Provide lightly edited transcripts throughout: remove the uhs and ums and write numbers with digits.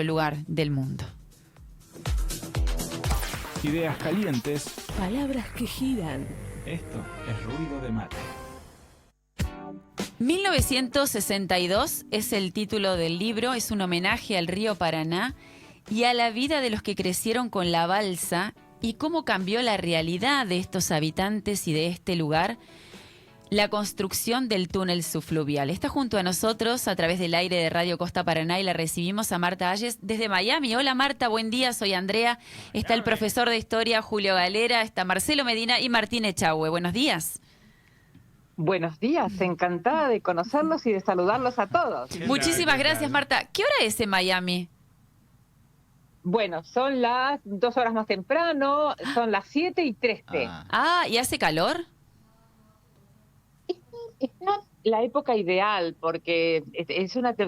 lugar del mundo. Ideas calientes. Palabras que giran. Esto es ruido de mate. 1962 es el título del libro, es un homenaje al río Paraná y a la vida de los que crecieron con la balsa y cómo cambió la realidad de estos habitantes y de este lugar la construcción del túnel subfluvial. Está junto a nosotros a través del aire de Radio Costa Paraná y la recibimos a Marta Ayes desde Miami. Hola Marta, buen día, soy Andrea. Está el profesor de historia Julio Galera, está Marcelo Medina y Martín Echagüe. Buenos días. Buenos días, encantada de conocerlos y de saludarlos a todos. Muchísimas gracias, Marta. ¿Qué hora es en Miami? Bueno, son las 2 horas más temprano, son las 7:13. ¿Y hace calor? Está la época ideal porque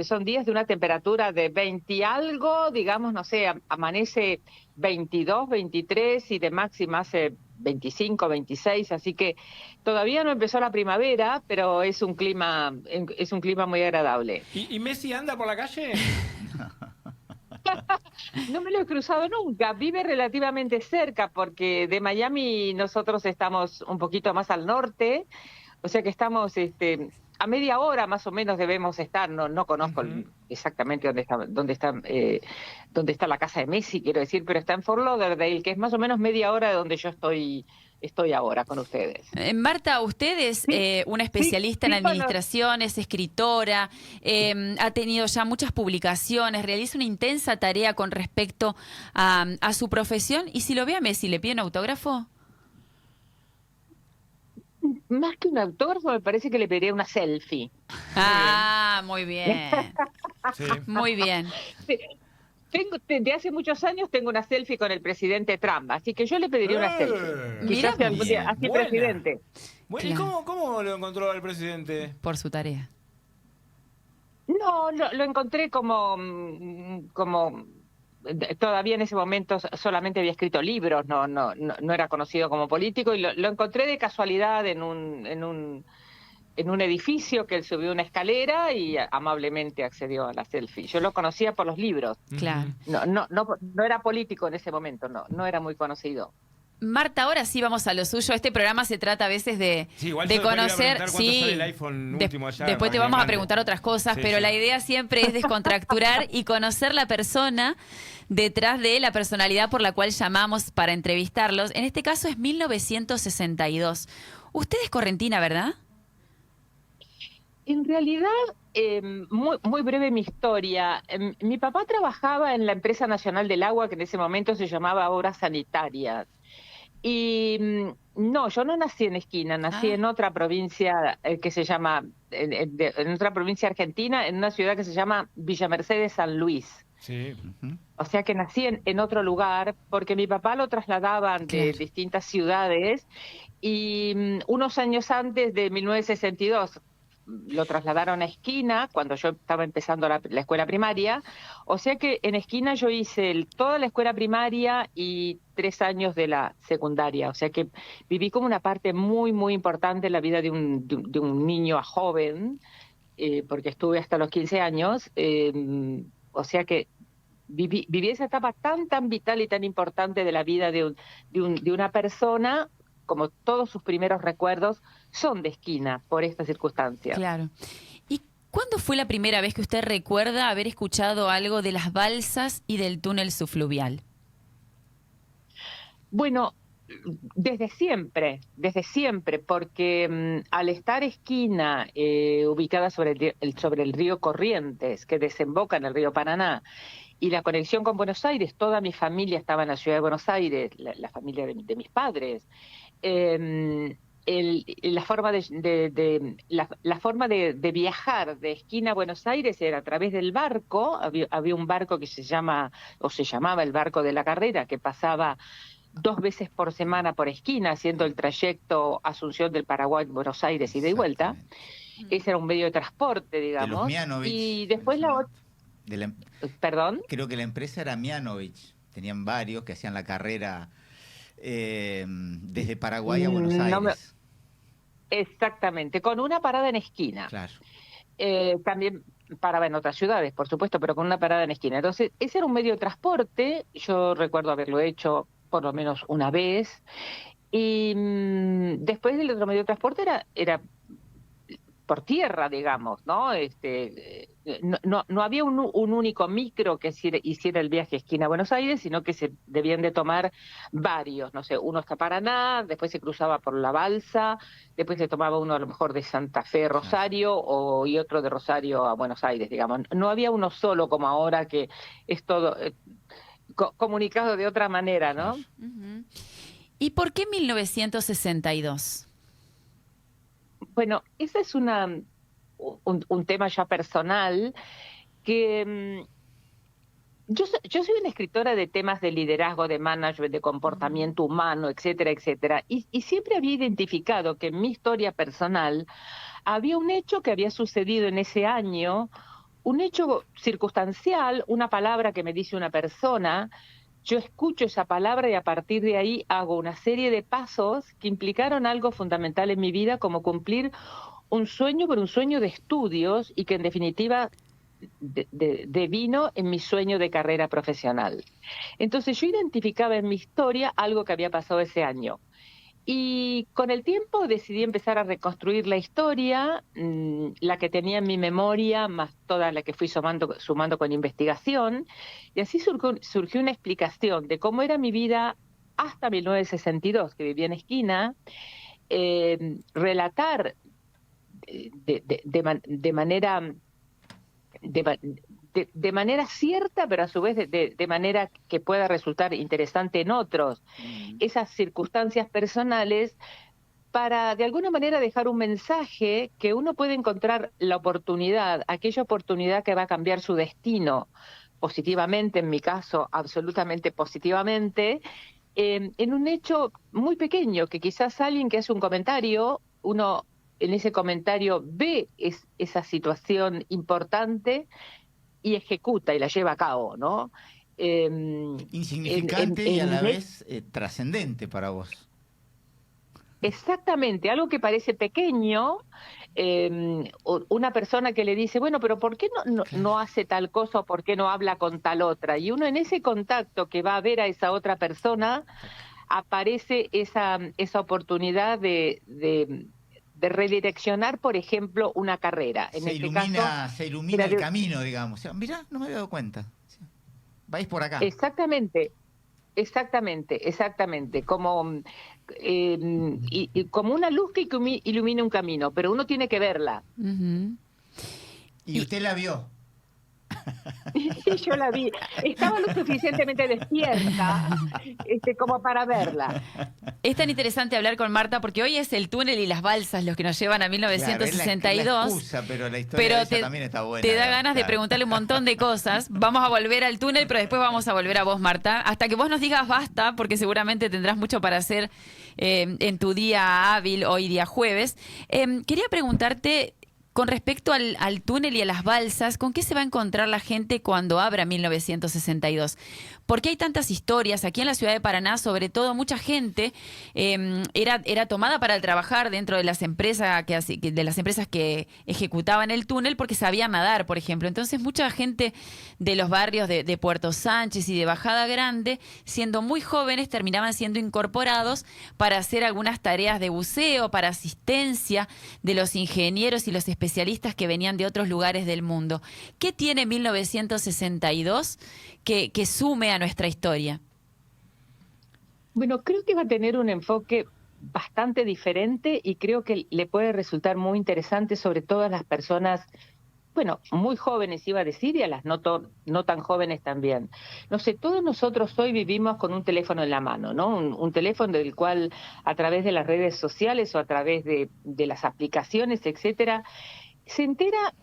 son días de una temperatura de 20 y algo, digamos, no sé, amanece 22, 23 y de máxima hace 25, 26, así que todavía no empezó la primavera, pero es un clima muy agradable. ¿Y Messi anda por la calle? No me lo he cruzado nunca, vive relativamente cerca porque de Miami nosotros estamos un poquito más al norte, o sea que estamos a media hora más o menos debemos estar, no conozco exactamente dónde está la casa de Messi, quiero decir, pero está en Fort Lauderdale, que es más o menos media hora de donde yo estoy ahora con ustedes. Marta, usted es una especialista en administración, es escritora, ha tenido ya muchas publicaciones, realiza una intensa tarea con respecto a su profesión, y si lo ve a Messi, ¿le pide un autógrafo? Más que un autógrafo, me parece que le pediría una selfie. Muy bien. Sí. Muy bien. De hace muchos años tengo una selfie con el presidente Trump, así que yo le pediría una selfie. Quizás sea algún día así presidente. Bueno, Claro. ¿y cómo lo encontró el presidente? Por su tarea. No, lo encontré como todavía en ese momento solamente había escrito libros, no era conocido como político, y lo encontré de casualidad en un edificio que él subió una escalera y amablemente accedió a la selfie. Yo lo conocía por los libros. Claro. No era político en ese momento, no era muy conocido. Marta, ahora sí vamos a lo suyo. Este programa se trata a veces de Igual yo conocer. después le iba a preguntar cuánto sale el iPhone último allá, después te para vamos que a preguntar otras cosas, Sí, pero sí. la idea siempre es descontracturar y conocer la persona detrás de la personalidad por la cual llamamos para entrevistarlos. En este caso es 1962. Usted es correntina, ¿verdad? En realidad, muy breve mi historia. Mi papá trabajaba en la Empresa Nacional del Agua, que en ese momento se llamaba Obras Sanitarias. Y no, yo no nací en Esquina, nací en otra provincia que se llama, en otra provincia argentina, en una ciudad que se llama Villa Mercedes San Luis. Sí. O sea que nací en otro lugar, porque mi papá lo trasladaban de Claro. distintas ciudades y unos años antes de 1962 lo trasladaron a Esquina, cuando yo estaba empezando la escuela primaria. O sea que en Esquina yo hice toda la escuela primaria y 3 años de la secundaria. O sea que viví como una parte muy, muy importante en la vida de un niño a joven, porque estuve hasta los 15 años. O sea que viví esa etapa tan vital y tan importante de la vida de una persona, como todos sus primeros recuerdos son de Esquina por estas circunstancias. Claro. ¿Y cuándo fue la primera vez que usted recuerda haber escuchado algo de las balsas y del túnel subfluvial? Bueno, desde siempre, porque al estar Esquina ubicada sobre el río Corrientes, que desemboca en el río Paraná, y la conexión con Buenos Aires, toda mi familia estaba en la ciudad de Buenos Aires, la familia de mis padres. La forma de viajar de Esquina a Buenos Aires era a través del barco. Había un barco que se llamaba el barco de la Carrera, que pasaba 2 veces por semana por Esquina, haciendo el trayecto Asunción del Paraguay, Buenos Aires, ida y vuelta. Ese era un medio de transporte, digamos. De los Mianovich. Y después ¿Perdón? Creo que la empresa era Mianovich. Tenían varios que hacían la carrera desde Paraguay a Buenos Aires. Exactamente, con una parada en Esquina. Claro. También paraba en otras ciudades, por supuesto, pero con una parada en esquina. Entonces, ese era un medio de transporte, yo recuerdo haberlo hecho por lo menos una vez, y después del otro medio de transporte era por tierra, digamos, ¿no? No había un único micro que hiciera el viaje esquina a Buenos Aires, sino que se debían de tomar varios, no sé, uno hasta Paraná, después se cruzaba por La Balsa, después se tomaba uno a lo mejor de Santa Fe, Rosario, y otro de Rosario a Buenos Aires, digamos. No había uno solo como ahora, que es todo comunicado de otra manera, ¿no? Ujú. ¿Y por qué 1962? Bueno, ese es un tema ya personal que yo soy una escritora de temas de liderazgo, de management, de comportamiento humano, etcétera, etcétera, y siempre había identificado que en mi historia personal había un hecho que había sucedido en ese año, un hecho circunstancial, una palabra que me dice una persona. Yo escucho esa palabra y a partir de ahí hago una serie de pasos que implicaron algo fundamental en mi vida, como cumplir un sueño, pero un sueño de estudios, y que en definitiva devino en mi sueño de carrera profesional. Entonces yo identificaba en mi historia algo que había pasado ese año. Y con el tiempo decidí empezar a reconstruir la historia, la que tenía en mi memoria, más toda la que fui sumando con investigación, y así surgió una explicación de cómo era mi vida hasta 1962, que vivía en Esquina, relatar de manera de manera cierta, pero a su vez de manera que pueda resultar interesante en otros, esas circunstancias personales, para de alguna manera dejar un mensaje que uno puede encontrar la oportunidad, aquella oportunidad que va a cambiar su destino positivamente, en mi caso absolutamente positivamente, en un hecho muy pequeño, que quizás alguien que hace un comentario, uno en ese comentario ve esa situación importante y ejecuta y la lleva a cabo, ¿no? Insignificante y a la vez trascendente para vos. Exactamente, algo que parece pequeño, una persona que le dice, bueno, pero ¿por qué no hace tal cosa o por qué no habla con tal otra? Y uno en ese contacto que va a ver a esa otra persona, aparece esa oportunidad de redireccionar, por ejemplo, una carrera. En Se este ilumina, caso, se ilumina el camino, digamos. O sea, mirá, no me había dado cuenta. Vais por acá. Exactamente. Como, como una luz que ilumina un camino, pero uno tiene que verla. Uh-huh. Y usted la vio. Sí, yo la vi. Estaba lo suficientemente despierta como para verla. Es tan interesante hablar con Marta porque hoy es el túnel y las balsas los que nos llevan a 1962. Claro, es la excusa, pero la historia de ella también está buena. Te da ganas de preguntarle un montón de cosas. Vamos a volver al túnel, pero después vamos a volver a vos, Marta, hasta que vos nos digas basta, porque seguramente tendrás mucho para hacer en tu día hábil, hoy día jueves. Quería preguntarte, con respecto al túnel y a las balsas, ¿con qué se va a encontrar la gente cuando abra 1962? ¿Por qué hay tantas historias? Aquí en la ciudad de Paraná, sobre todo, mucha gente era tomada para trabajar dentro de las empresas que ejecutaban el túnel porque sabían nadar, por ejemplo. Entonces, mucha gente de los barrios de Puerto Sánchez y de Bajada Grande, siendo muy jóvenes, terminaban siendo incorporados para hacer algunas tareas de buceo, para asistencia de los ingenieros y los especialistas que venían de otros lugares del mundo. ¿Qué tiene 1962 que sume a nuestra historia? Bueno, creo que va a tener un enfoque bastante diferente y creo que le puede resultar muy interesante, sobre todo a las personas, bueno, muy jóvenes iba a decir, y a las no tan jóvenes también. No sé, todos nosotros hoy vivimos con un teléfono en la mano, ¿no? Un teléfono del cual, a través de las redes sociales o a través de las aplicaciones, etcétera, se entera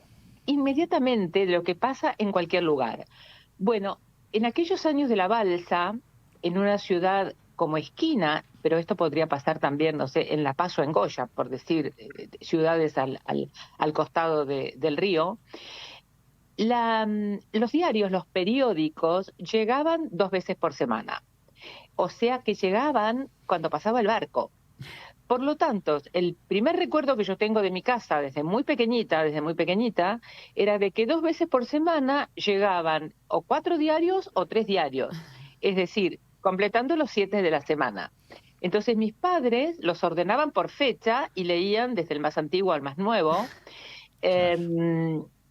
inmediatamente de lo que pasa en cualquier lugar. Bueno, en aquellos años de la balsa, en una ciudad como Esquina, pero esto podría pasar también, no sé, en La Paz o en Goya, por decir ciudades al costado del río, los diarios, los periódicos, llegaban 2 veces por semana. O sea que llegaban cuando pasaba el barco. Por lo tanto, el primer recuerdo que yo tengo de mi casa desde muy pequeñita, era de que 2 veces por semana llegaban o 4 diarios o 3 diarios, es decir, completando los 7 de la semana. Entonces mis padres los ordenaban por fecha y leían desde el más antiguo al más nuevo,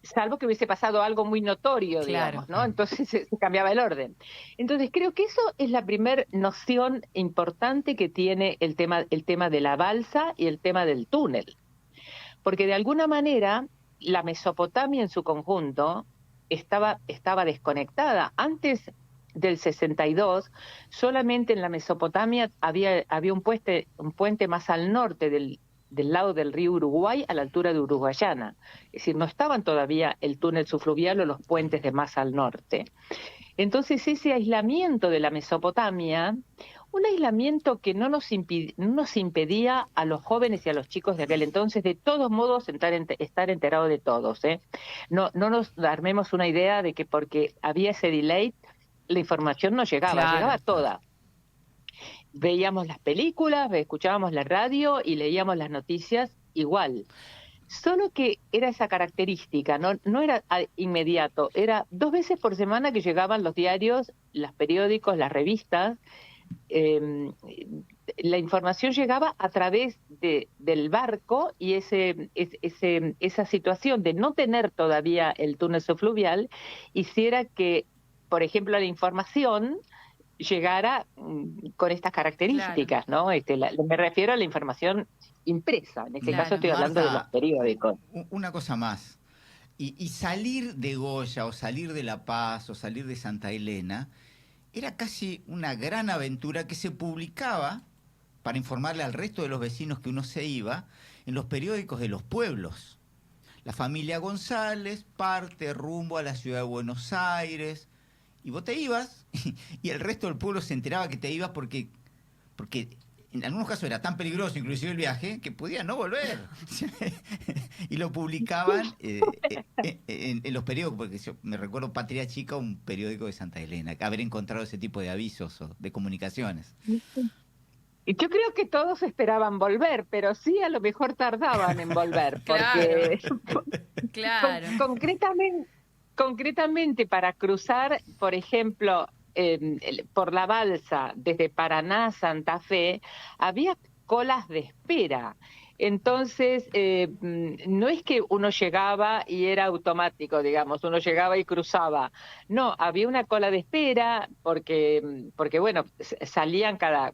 salvo que hubiese pasado algo muy notorio, digamos, ¿no? Entonces se cambiaba el orden. Entonces creo que eso es la primer noción importante que tiene el tema de la balsa y el tema del túnel. Porque de alguna manera la Mesopotamia en su conjunto estaba desconectada. Antes del 62, solamente en la Mesopotamia había un puente más al norte del lado del río Uruguay, a la altura de Uruguayana. Es decir, no estaban todavía el túnel subfluvial o los puentes de más al norte. Entonces ese aislamiento de la Mesopotamia, un aislamiento que no nos impedía a los jóvenes y a los chicos de aquel entonces, de todos modos, estar enterados de todos, ¿eh? No nos armemos una idea de que porque había ese delay, la información no llegaba, llegaba toda. Veíamos las películas, escuchábamos la radio y leíamos las noticias igual. Solo que era esa característica, no era inmediato, era 2 veces por semana que llegaban los diarios, los periódicos, las revistas. La información llegaba a través del barco y esa situación de no tener todavía el túnel subfluvial hiciera que, por ejemplo, la información llegara con estas características, ¿no? Me refiero a la información impresa, en este caso estoy hablando de los periódicos. Una cosa más, y salir de Goya, o salir de La Paz, o salir de Santa Elena, era casi una gran aventura que se publicaba para informarle al resto de los vecinos que uno se iba en los periódicos de los pueblos. La familia González parte rumbo a la ciudad de Buenos Aires, y vos te ibas, y el resto del pueblo se enteraba que te ibas porque en algunos casos era tan peligroso, inclusive el viaje, que podía no volver. Y lo publicaban en los periódicos, porque yo me recuerdo Patria Chica, un periódico de Santa Elena, haber encontrado ese tipo de avisos o de comunicaciones. Yo creo que todos esperaban volver, pero sí a lo mejor tardaban en volver, porque concretamente para cruzar, por ejemplo, por la balsa desde Paraná a Santa Fe, había colas de espera. Entonces, no es que uno llegaba y era automático, digamos, uno llegaba y cruzaba. No, había una cola de espera porque bueno, salían cada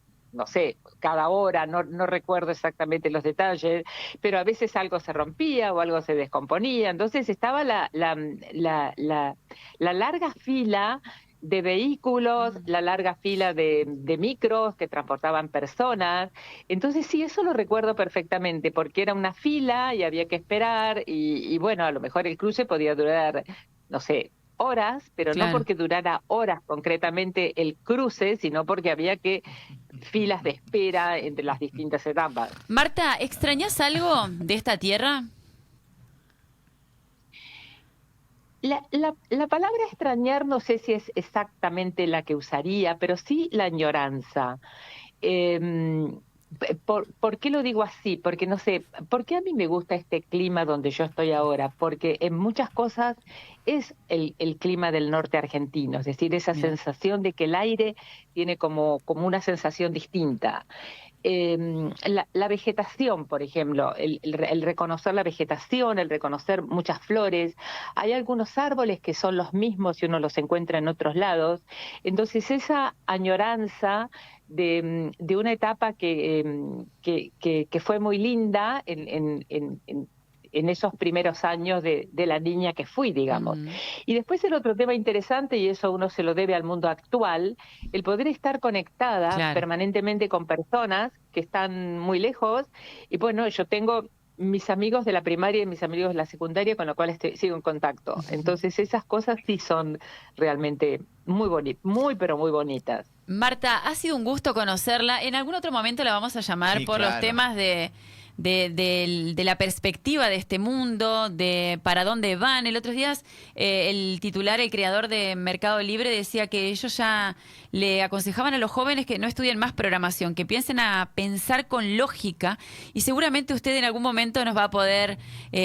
hora, no recuerdo exactamente los detalles, pero a veces algo se rompía o algo se descomponía. Entonces estaba la larga fila de vehículos, la larga fila de micros que transportaban personas. Entonces sí, eso lo recuerdo perfectamente, porque era una fila y había que esperar y bueno, a lo mejor el cruce podía durar, no sé, horas, pero no porque durara horas concretamente el cruce, sino porque había filas de espera entre las distintas etapas. Marta, ¿extrañas algo de esta tierra? La palabra extrañar no sé si es exactamente la que usaría, pero sí la añoranza. ¿Por qué lo digo así? Porque no sé, ¿por qué a mí me gusta este clima donde yo estoy ahora? Porque en muchas cosas es el clima del norte argentino, es decir, esa sensación de que el aire tiene como una sensación distinta. La vegetación, por ejemplo, el reconocer la vegetación, el reconocer muchas flores. Hay algunos árboles que son los mismos y uno los encuentra en otros lados. Entonces esa añoranza de una etapa que fue muy linda en esos primeros años de la niña que fui, digamos. Y después el otro tema interesante, y eso uno se lo debe al mundo actual, el poder estar conectada permanentemente con personas que están muy lejos. Y bueno, yo tengo mis amigos de la primaria y mis amigos de la secundaria, con los cuales sigo en contacto. Entonces esas cosas sí son realmente muy bonitas, pero muy bonitas. Marta, ha sido un gusto conocerla. En algún otro momento la vamos a llamar por los temas de de la perspectiva de este mundo, de para dónde van. El otro día el titular, el creador de Mercado Libre, decía que ellos ya le aconsejaban a los jóvenes que no estudien más programación, que piensen a pensar con lógica, y seguramente usted en algún momento nos va a poder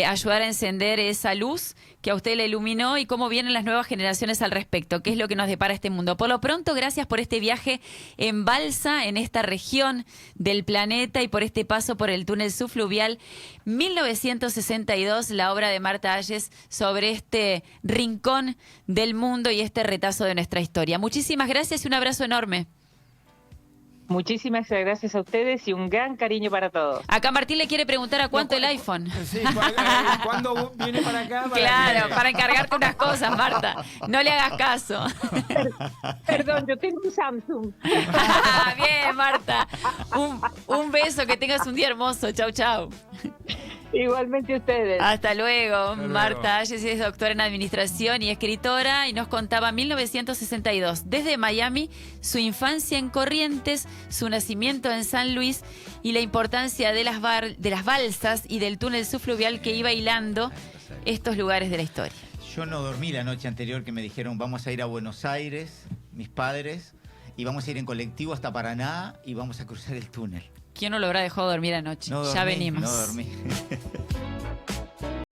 ayudar a encender esa luz que a usted le iluminó y cómo vienen las nuevas generaciones al respecto, qué es lo que nos depara este mundo. Por lo pronto, gracias por este viaje en balsa en esta región del planeta y por este paso por el túnel subfluvial 1962, la obra de Marta Hayes sobre este rincón del mundo y este retazo de nuestra historia. Muchísimas gracias y un abrazo enorme. Muchísimas gracias a ustedes y un gran cariño para todos. Acá Martín le quiere preguntar a cuánto el iPhone. Sí, ¿cuándo viene para acá? Claro, para encargarte unas cosas, Marta. No le hagas caso. Perdón, yo tengo un Samsung. Bien, Marta. Un beso, que tengas un día hermoso. Chau, chau. Igualmente ustedes. Hasta luego. luego. Marta Hayes es doctora en administración y escritora y nos contaba 1962. Desde Miami, su infancia en Corrientes, su nacimiento en San Luis y la importancia de las balsas y del túnel subfluvial que iba hilando estos lugares de la historia. Yo no dormí la noche anterior que me dijeron vamos a ir a Buenos Aires, mis padres, y vamos a ir en colectivo hasta Paraná y vamos a cruzar el túnel. ¿Quién no lo habrá dejado dormir anoche? No Ya dormí, venimos. No dormí.